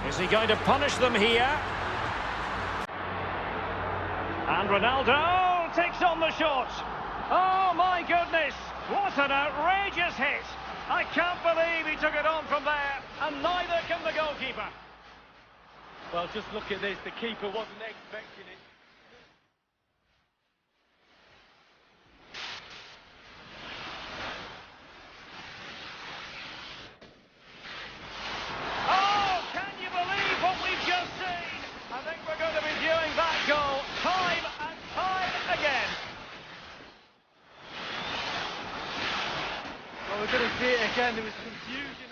Is he going to punish them here? And Ronaldo takes on the shot. Oh my goodness, what an outrageous hit. I can't believe he took it on from there, and neither can the goalkeeper. Well, just look at this, the keeper wasn't expecting it. Oh, can you believe what we've just seen? I think we're going to be viewing that goal time and time again. Well, we're going to see it again, there was confusion.